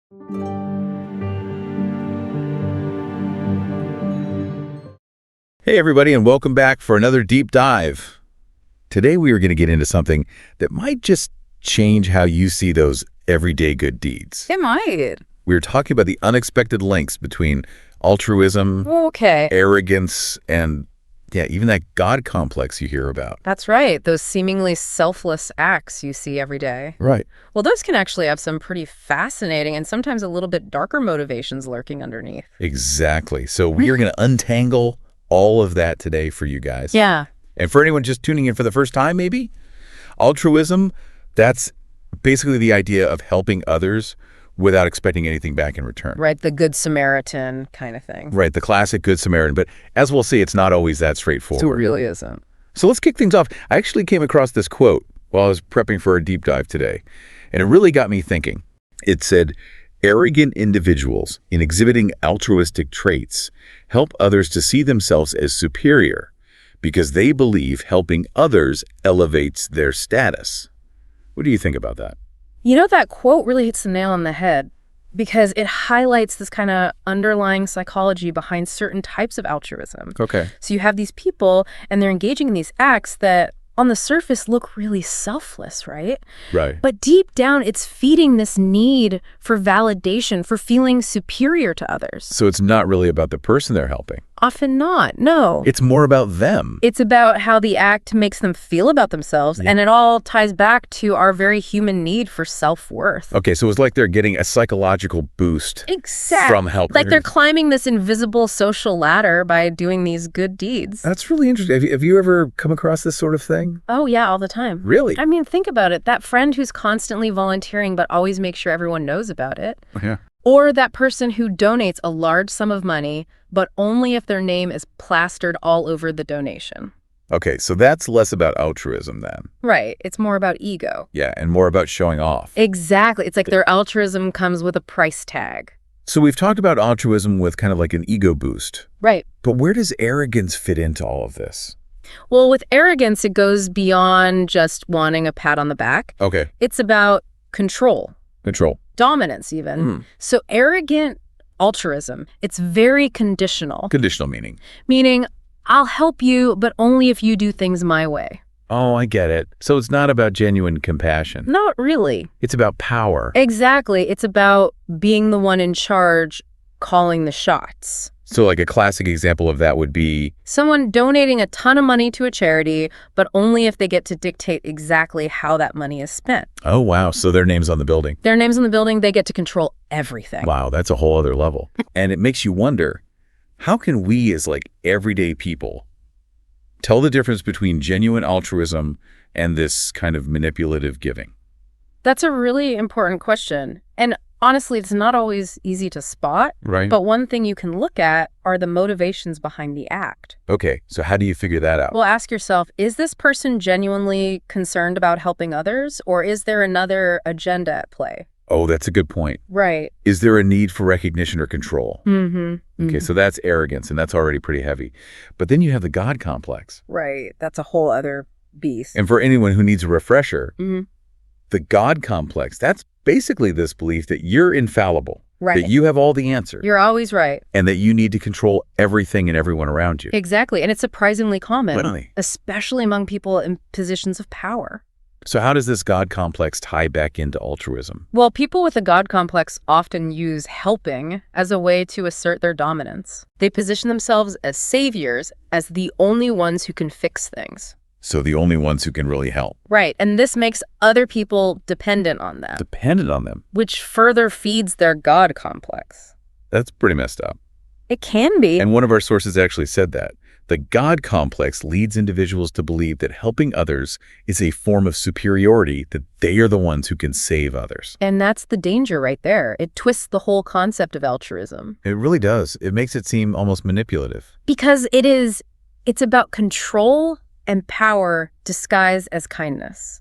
Hey, everybody, and welcome back for another deep dive. Today, we are going to get into something that might just change how you see those everyday good deeds. It might. We're talking about the unexpected links between altruism, arrogance, and, even that God complex you hear about. That's right. Those seemingly selfless acts you see every day. Right. Well, those can actually have some pretty fascinating and sometimes a little bit darker motivations lurking underneath. Exactly. So we are going to untangle all of that today for you guys. Yeah. And for anyone just tuning in for the first time, maybe, altruism, that's basically the idea of helping others without expecting anything back in return. Right, the Good Samaritan kind of thing. Right, the classic Good Samaritan. But as we'll see, it's not always that straightforward. So it really isn't. So let's kick things off. I actually came across this quote while I was prepping for a deep dive today, and it really got me thinking. It said, "Arrogant individuals, in exhibiting altruistic traits, help others to see themselves as superior because they believe helping others elevates their status." What do you think about that? You know, that quote really hits the nail on the head because it highlights this kind of underlying psychology behind certain types of altruism. Okay. So you have these people and they're engaging in these acts that on the surface look really selfless, right? Right. But deep down, it's feeding this need for validation, for feeling superior to others. So it's not really about the person they're helping. Often not, no. It's more about them. It's about how the act makes them feel about themselves, and it all ties back to our very human need for self-worth. Okay, so it's like they're getting a psychological boost from helping. Like they're climbing this invisible social ladder by doing these good deeds. That's really interesting. Have you ever come across this sort of thing? Oh, yeah, all the time. Really? I mean, think about it. That friend who's constantly volunteering but always makes sure everyone knows about it. Yeah. Or that person who donates a large sum of money, but only if their name is plastered all over the donation. Okay, so that's less about altruism then. Right. It's more about ego. Yeah, and more about showing off. Exactly. It's like their altruism comes with a price tag. So we've talked about altruism with kind of like an ego boost. Right. But where does arrogance fit into all of this? Well, with arrogance, it goes beyond just wanting a pat on the back. Okay. It's about control. Control. Dominance, even. So arrogant altruism, it's very conditional. Conditional meaning. Meaning, I'll help you, but only if you do things my way. Oh, I get it. So it's not about genuine compassion. Not really. It's about power. Exactly. It's about being the one in charge, calling the shots. So like a classic example of that would be someone donating a ton of money to a charity, but only if they get to dictate exactly how that money is spent. Oh, wow. So their name's on the building. Their name's on the building. They get to control everything. Wow, that's a whole other level. And it makes you wonder, how can we as like everyday people tell the difference between genuine altruism and this kind of manipulative giving? That's a really important question. And honestly, it's not always easy to spot. Right. But one thing you can look at are the motivations behind the act. Okay, so how do you figure that out? Well, ask yourself, is this person genuinely concerned about helping others, or is there another agenda at play? Oh, that's a good point. Right. Is there a need for recognition or control? Mm-hmm. Okay, so that's arrogance, and that's already pretty heavy. But then you have the God complex. Right. That's a whole other beast. And for anyone who needs a refresher, the God complex, that's basically this belief that you're infallible, right, that you have all the answers. You're always right. And that you need to control everything and everyone around you. Exactly. And it's surprisingly common, Literally. Especially among people in positions of power. So how does this God complex tie back into altruism? Well, people with a God complex often use helping as a way to assert their dominance. They position themselves as saviors, as the only ones who can fix things. So the only ones who can really help. Right. And this makes other people dependent on them. Dependent on them. Which further feeds their God complex. That's pretty messed up. It can be. And one of our sources actually said that. The God complex leads individuals to believe that helping others is a form of superiority, that they are the ones who can save others. And that's the danger right there. It twists the whole concept of altruism. It really does. It makes it seem almost manipulative. Because it's about control and power disguised as kindness.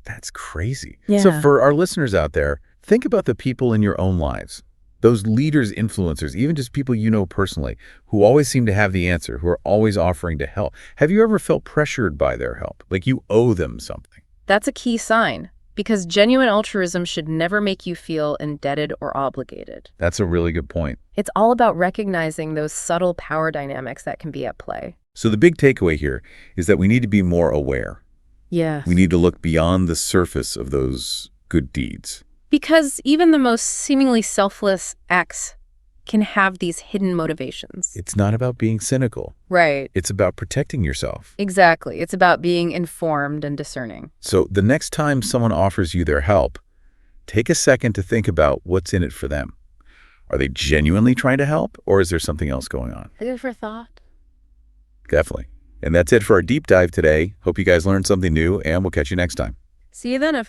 That's crazy. Yeah. So for our listeners out there, think about the people in your own lives. Those leaders, influencers, even just people you know personally, who always seem to have the answer, who are always offering to help. Have you ever felt pressured by their help? Like you owe them something? That's a key sign. Because genuine altruism should never make you feel indebted or obligated. That's a really good point. It's all about recognizing those subtle power dynamics that can be at play. So the big takeaway here is that we need to be more aware. Yes. We need to look beyond the surface of those good deeds. Because even the most seemingly selfless acts can have these hidden motivations. It's not about being cynical. Right. It's about protecting yourself. Exactly. It's about being informed and discerning. So the next time someone offers you their help, take a second to think about what's in it for them. Are they genuinely trying to help, or is there something else going on? Food for thought. Definitely. And that's it for our deep dive today. Hope you guys learned something new, and we'll catch you next time. See you then.